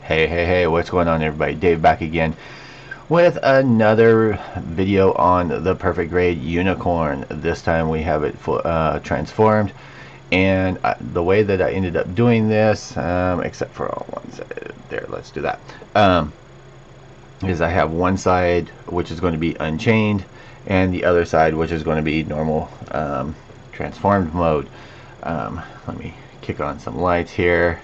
Hey, what's going on, everybody? Dave back again with another video on the perfect grade unicorn. This time we have it transformed, and the way that I ended up doing this, except for one side there, let's do that, is I have one side which is going to be unchained and the other side which is going to be normal transformed mode. Let me kick on some lights here.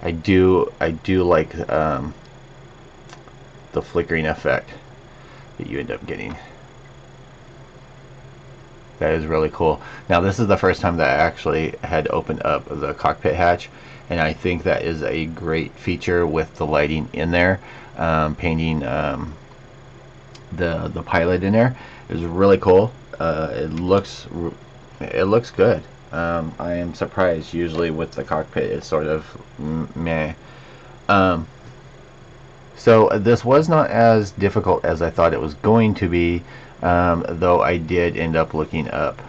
I do like the flickering effect that you end up getting. That is really cool. Now this is the first time that I actually had opened up the cockpit hatch, and I think that is a great feature with the lighting in there. Painting the pilot in there is really cool. It looks good. I am surprised. Usually with the cockpit it's sort of meh. So this was not as difficult as I thought it was going to be, though I did end up looking up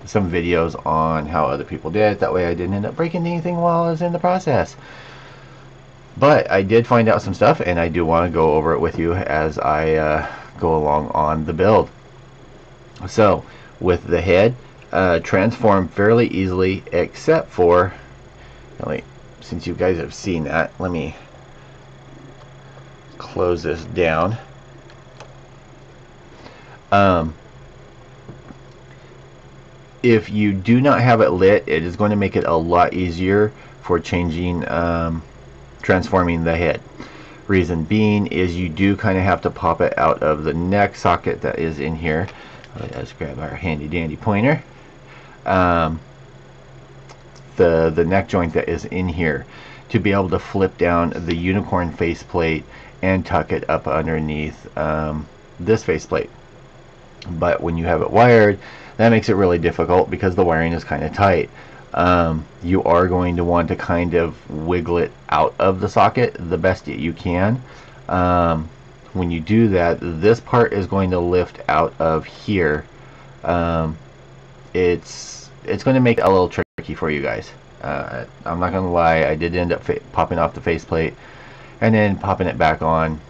some videos on how other people did it. That way I didn't end up breaking anything while I was in the process. But I did find out some stuff, and I do want to go over it with you as I go along on the build. So with the head, transform fairly easily, except for, since you guys have seen that, let me close this down. If you do not have it lit, it is going to make it a lot easier for changing, transforming the head. Reason being is you do kind of have to pop it out of the neck socket that is in here. Let's grab our handy dandy pointer. The neck joint that is in here, to be able to flip down the unicorn faceplate and tuck it up underneath this faceplate. But when you have it wired, that makes it really difficult because the wiring is kind of tight. You are going to want to kind of wiggle it out of the socket the best that you can. When you do that, this part is going to lift out of here. It's going to make it a little tricky for you guys. I'm not going to lie, I did end up popping off the faceplate and then popping it back on.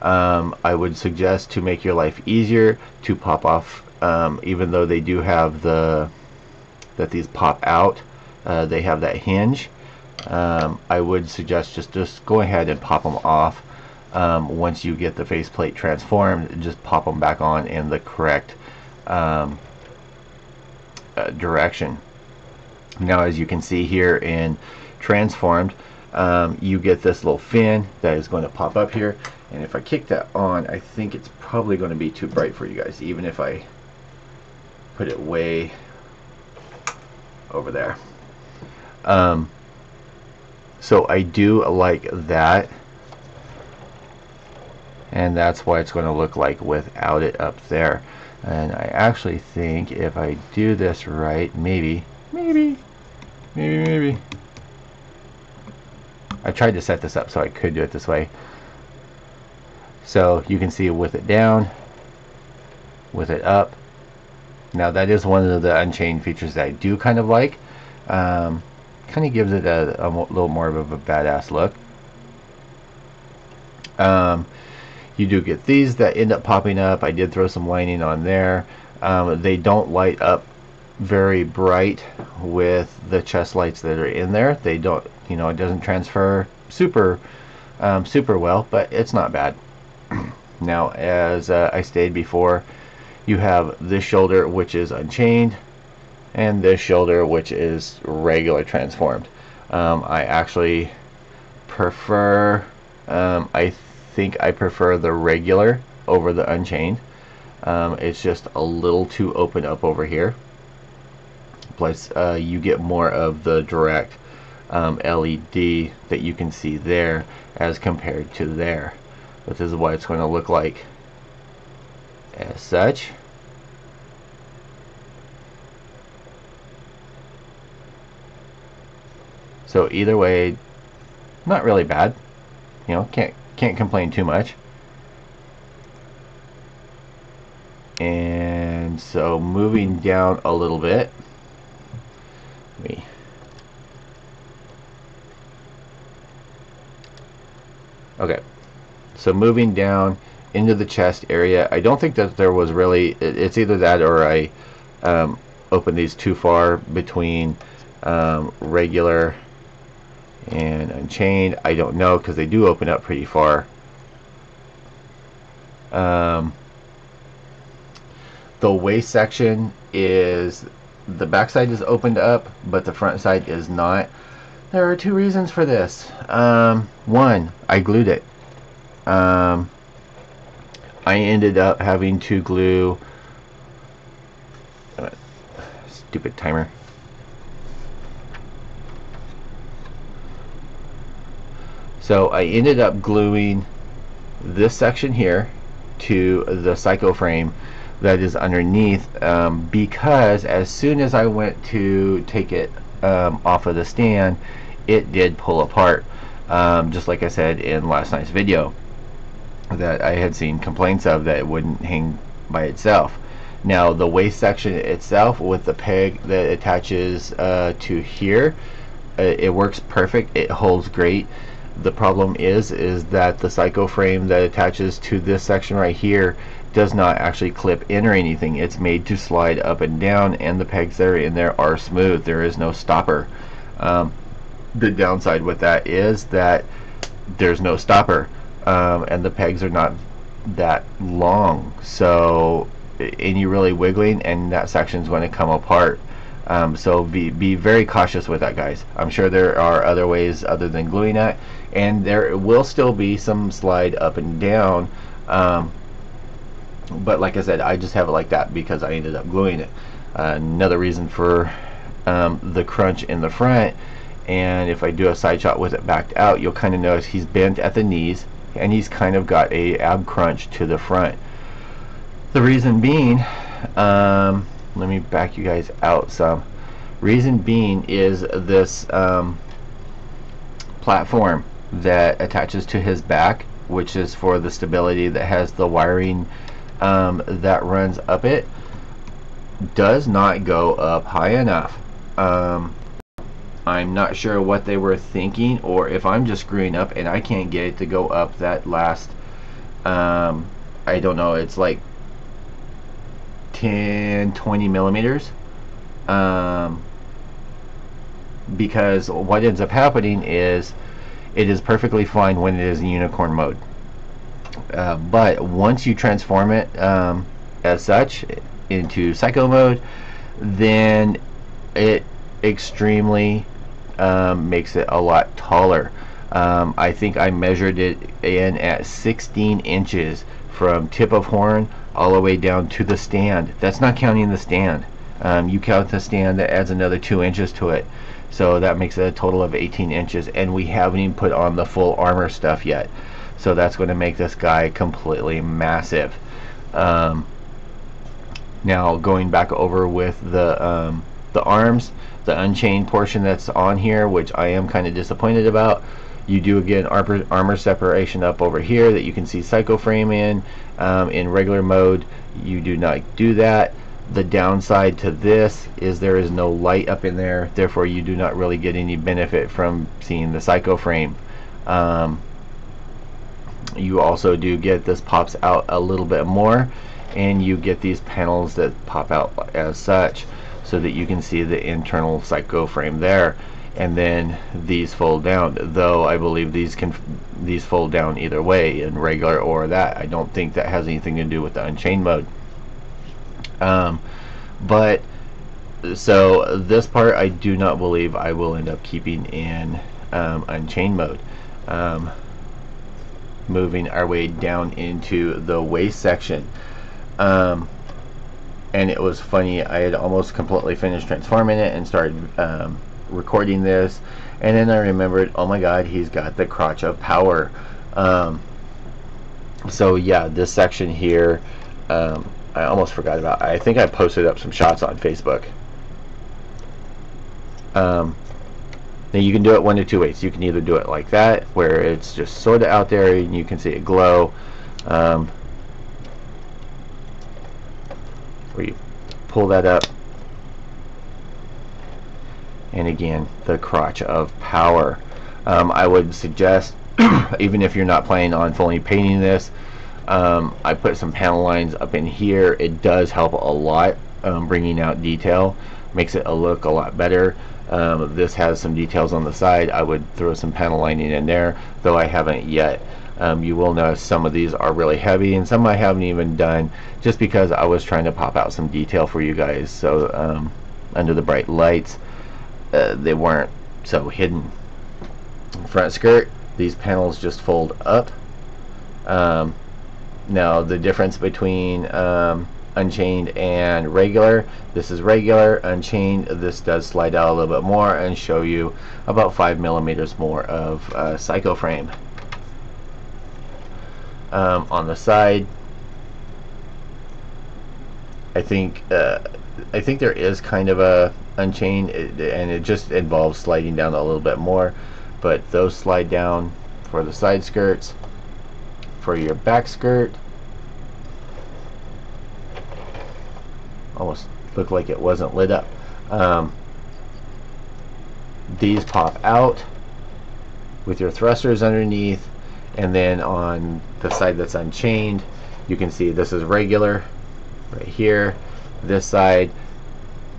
I would suggest, to make your life easier, to pop off, even though they do have that these pop out, they have that hinge. I would suggest just go ahead and pop them off. Once you get the faceplate transformed, just pop them back on in the correct direction. Now, as you can see here in transformed, you get this little fin that is going to pop up here, and if I kick that on, I think it's probably going to be too bright for you guys, even if I put it way over there. So I do like that, and that's why it's going to look like without it up there. And I actually think if I do this right, maybe I tried to set this up so I could do it this way. So you can see with it down, with it up. Now that is one of the Unchained features that I do kind of like. Kind of gives it a little more of a badass look. You do get these that end up popping up. I did throw some lining on there. They don't light up very bright with the chest lights that are in there. They don't, it doesn't transfer super well, but it's not bad. Now, as I stated before, you have this shoulder which is unchained, and this shoulder which is regular transformed. I actually prefer, I think I prefer the regular over the unchained. It's just a little too open up over here. Plus you get more of the direct LED that you can see there as compared to there. But this is what it's going to look like as such. So either way, not really bad. Can't complain too much. And so moving down a little bit, let me Okay, so moving down into the chest area, I don't think that there was really, it's either that or I opened these too far between regular and Unchained. I don't know, because they do open up pretty far. The waist section is, the backside is opened up, but the front side is not. There are two reasons for this. One, I glued it. I ended up having to glue, stupid timer. So I ended up gluing this section here to the psycho frame that is underneath, because as soon as I went to take it off of the stand, it did pull apart, just like I said in last night's video that I had seen complaints of, that it wouldn't hang by itself. Now the waist section itself, with the peg that attaches to here, it works perfect. It holds great. The problem is that the psycho frame that attaches to this section right here does not actually clip in or anything. It's made to slide up and down, and the pegs that are in there are smooth. There is no stopper. The downside with that is that there's no stopper, and the pegs are not that long, so any really wiggling and that section is going to come apart. So be very cautious with that, guys. I'm sure there are other ways other than gluing that, and there will still be some slide up and down, but like I said, I just have it like that because I ended up gluing it. Another reason for the crunch in the front, and if I do a side shot with it backed out, you'll kind of notice he's bent at the knees and he's kind of got a ab crunch to the front. The reason being, let me back you guys out some. Reason being is this platform that attaches to his back, which is for the stability, that has the wiring that runs up it, does not go up high enough. I'm not sure what they were thinking, or if I'm just screwing up and I can't get it to go up that last, I don't know, it's like 10-20 millimeters, because what ends up happening is it is perfectly fine when it is in unicorn mode, but once you transform it as such into psycho mode, then it extremely makes it a lot taller. I think I measured it in at 16 inches from tip of horn all the way down to the stand. That's not counting the stand. You count the stand, that adds another 2 inches to it, so that makes it a total of 18 inches, and we haven't even put on the full armor stuff yet, so that's going to make this guy completely massive. Now going back over with the arms, the unchained portion that's on here, which I am kind of disappointed about, you do get armor separation up over here that you can see psycho frame in regular mode. You do not do that. The downside to this is there is no light up in there, therefore you do not really get any benefit from seeing the psycho frame. You also do get, this pops out a little bit more, and you get these panels that pop out as such, so that you can see the internal psycho frame there, and then these fold down, though I believe these fold down either way, in regular or that. I don't think that has anything to do with the unchained mode. But so this part I do not believe I will end up keeping in unchained mode. Moving our way down into the waist section, and it was funny, I had almost completely finished transforming it and started recording this, and then I remembered, oh my god, he's got the crotch of power. So yeah, this section here, I almost forgot about. I think I posted up some shots on Facebook. Now you can do it one of two ways. You can either do it like that, where it's just sort of out there and you can see it glow, where you pull that up, and again, the crotch of power. I would suggest even if you're not planning on fully painting this. I put some panel lines up in here. It does help a lot, bringing out detail, makes it look a lot better. This has some details on the side. I would throw some panel lining in there, though I haven't yet. You will notice some of these are really heavy, and some I haven't even done, just because I was trying to pop out some detail for you guys. So under the bright lights, they weren't so hidden. Front skirt, these panels just fold up. Now the difference between Unchained and regular, this is regular. Unchained, this does slide out a little bit more and show you about 5 millimeters more of psycho frame. On the side, I think there is kind of a Unchained, and it just involves sliding down a little bit more, but those slide down for the side skirts. For your back skirt, almost looked like it wasn't lit up. These pop out with your thrusters underneath, and then on the side that's unchained, you can see this is regular right here. This side,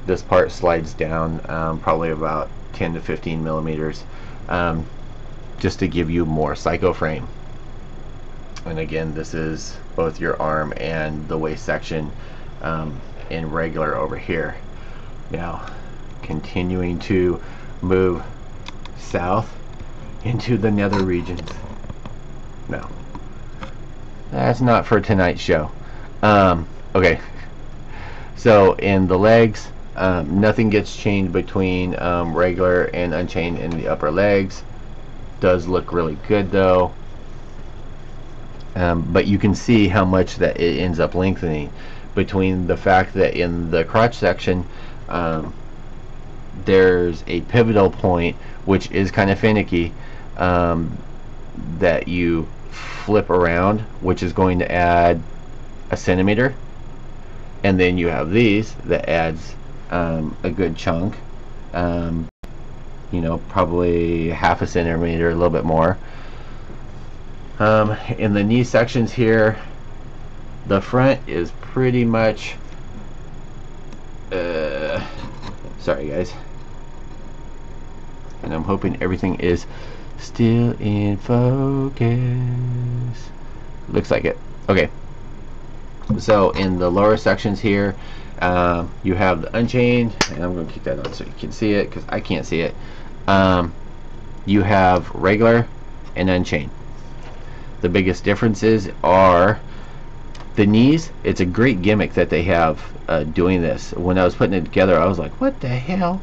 this part slides down probably about 10 to 15 millimeters, just to give you more psycho frame. And again, this is both your arm and the waist section in regular over here. Now, continuing to move south into the nether regions. No, that's not for tonight's show. Okay, so in the legs, nothing gets chained between regular and unchained in the upper legs. Does look really good though. But you can see how much that it ends up lengthening, between the fact that in the crotch section there's a pivotal point which is kind of finicky, that you flip around, which is going to add a centimeter, and then you have these that adds a good chunk, you know, probably half a centimeter, a little bit more. In the knee sections here, the front is pretty much sorry guys, and I'm hoping everything is still in focus. Looks like it. Okay, so in the lower sections here, you have the Unchained, and I'm going to keep that on so you can see it, because I can't see it. You have regular and Unchained. The biggest differences are the knees. It's a great gimmick that they have doing this. When I was putting it together, I was like, what the hell?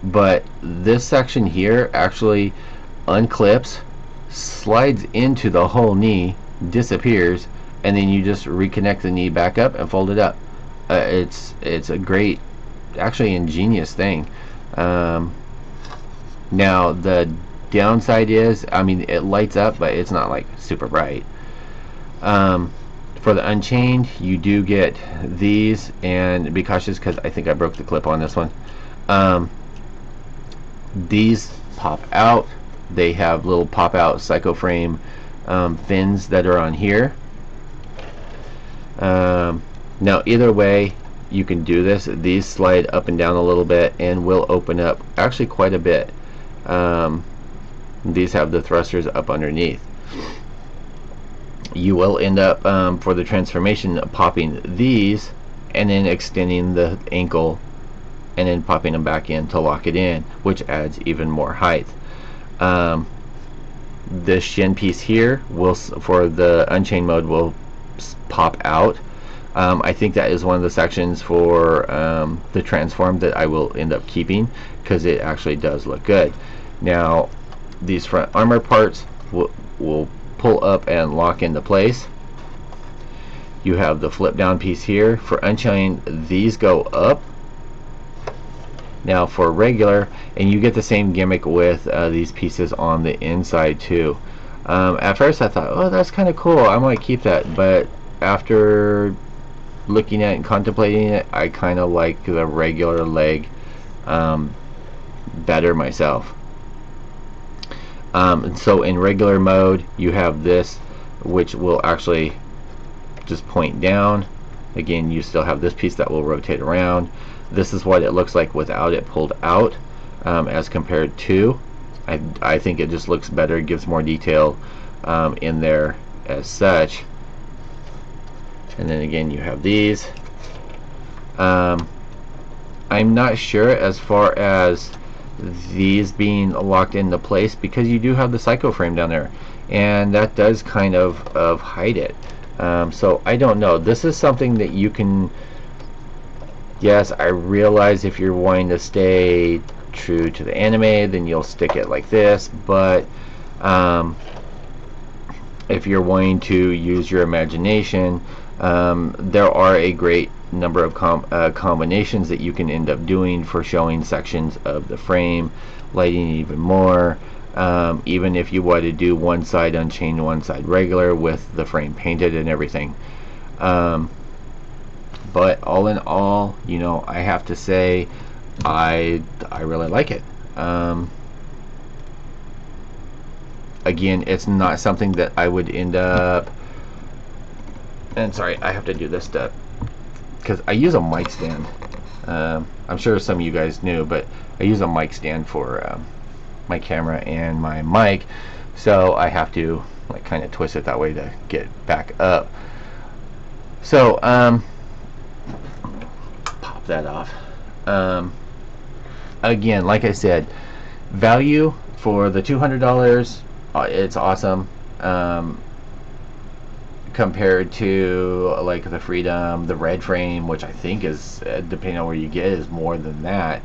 But this section here actually unclips, slides into the whole knee, disappears, and then you just reconnect the knee back up and fold it up. It's a great, actually ingenious thing. Now the downside is, I mean, it lights up, but it's not like super bright. For the Unchained, you do get these, and be cautious because I think I broke the clip on this one. These pop out. They have little pop out psycho frame fins that are on here. Now either way you can do this. These slide up and down a little bit and will open up actually quite a bit. These have the thrusters up underneath. You will end up for the transformation popping these and then extending the ankle and then popping them back in to lock it in, which adds even more height. This shin piece here will, for the Unchained mode, will pop out. I think that is one of the sections for the transform that I will end up keeping, because it actually does look good. Now these front armor parts will pull up and lock into place. You have the flip down piece here. For Unchained, these go up. Now for regular, and you get the same gimmick with these pieces on the inside too. At first I thought, oh, that's kind of cool, I might keep that, but after looking at it and contemplating it, I kind of like the regular leg better myself. And so in regular mode you have this, which will actually just point down. Again, you still have this piece that will rotate around. This is what it looks like without it pulled out, as compared to, I think it just looks better, gives more detail in there as such. And then again you have these. I'm not sure as far as these being locked into place, because you do have the psycho frame down there, and that does kind of hide it. So I don't know. This is something that you can, yes, I realize if you're wanting to stay true to the anime, then you'll stick it like this, but if you're wanting to use your imagination, there are a great number of combinations that you can end up doing for showing sections of the frame, lighting even more. Even if you want to do one side unchained, one side regular with the frame painted and everything. But all in all, you know, I have to say I really like it. Again, it's not something that I would end up, and sorry, I have to do this stuff because I use a mic stand. I'm sure some of you guys knew, but I use a mic stand for my camera and my mic, so I have to like kind of twist it that way to get back up. So pop that off. Again, like I said, value for the $200, it's awesome. Compared to like the Freedom, the red frame, which I think is, depending on where you get, is more than that.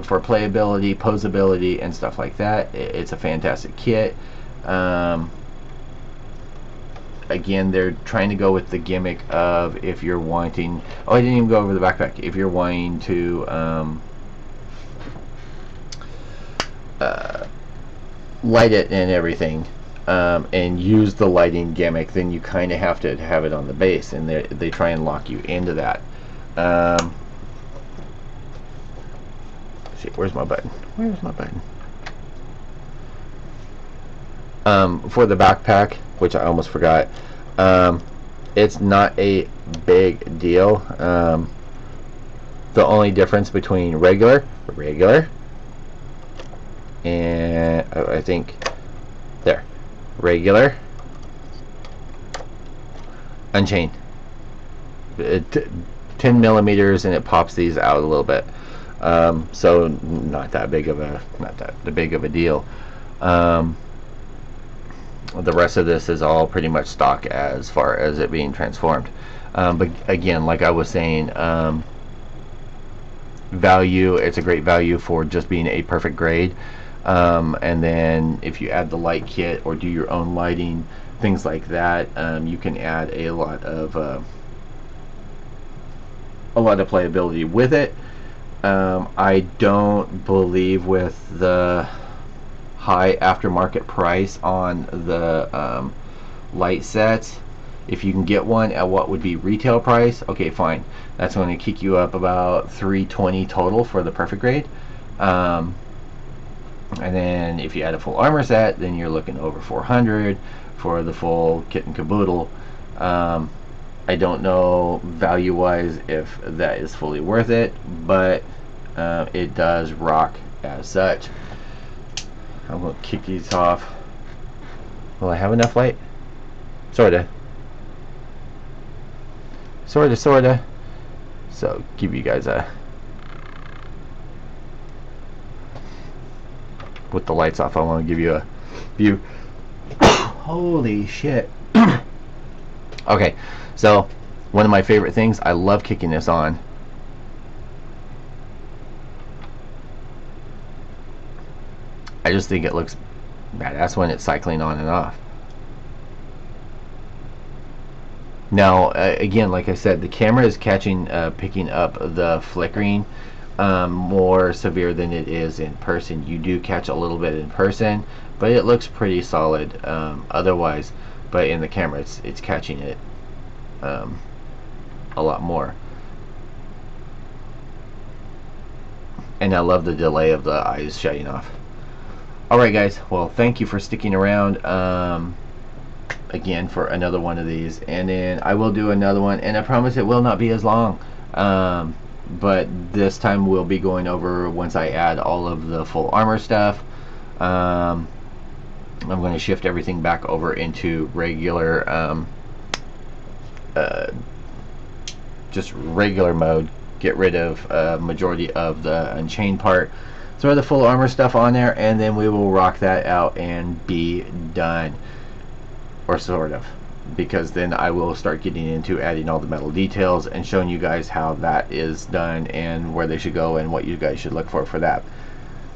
For playability, posability, and stuff like that, it's a fantastic kit. Again, they're trying to go with the gimmick of, if you're wanting, oh, I didn't even go over the backpack, if you're wanting to light it and everything, and use the lighting gimmick, then you kind of have to have it on the base, and they try and lock you into that. See, where's my button? Where's my button? For the backpack, which I almost forgot, it's not a big deal. The only difference between regular, and I think there, regular, unchained, 10 millimeters, and it pops these out a little bit. So not that big of a deal. The rest of this is all pretty much stock as far as it being transformed. But again, like I was saying, value, it's a great value for just being a perfect grade. And then if you add the light kit or do your own lighting, things like that, you can add a lot of playability with it. I don't believe with the high aftermarket price on the light sets, if you can get one at what would be retail price, okay, fine, that's going to kick you up about $320 total for the perfect grade. And then if you add a full armor set, then you're looking over $400 for the full kit and caboodle. I don't know value wise if that is fully worth it, but it does rock as such. I'm going to kick these off. Will I have enough light? Sorta. So give you guys a, with the lights off, I want to give you a view. Holy shit. Okay, so one of my favorite things, I love kicking this on. I just think it looks badass when it's cycling on and off. Now, again, like I said, the camera is catching, picking up the flickering more severe than it is in person. You do catch a little bit in person, but it looks pretty solid otherwise. But in the camera, it's catching it a lot more. And I love the delay of the eyes shutting off. Alright guys, well thank you for sticking around again for another one of these, and then I will do another one, and I promise it will not be as long, but this time we'll be going over, once I add all of the full armor stuff, I'm going to shift everything back over into regular just regular mode, get rid of majority of the unchained part, throw the full armor stuff on there, and then we will rock that out and be done, or sort of, because then I will start getting into adding all the metal details and showing you guys how that is done and where they should go and what you guys should look for that.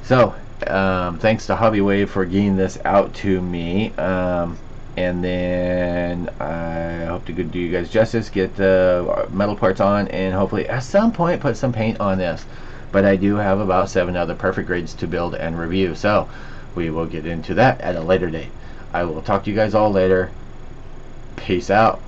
So thanks to Hobby Wave for getting this out to me, and then I hope to do you guys justice, get the metal parts on, and hopefully at some point put some paint on this. But I do have about 7 other perfect grades to build and review, so we will get into that at a later date. I will talk to you guys all later. Peace out.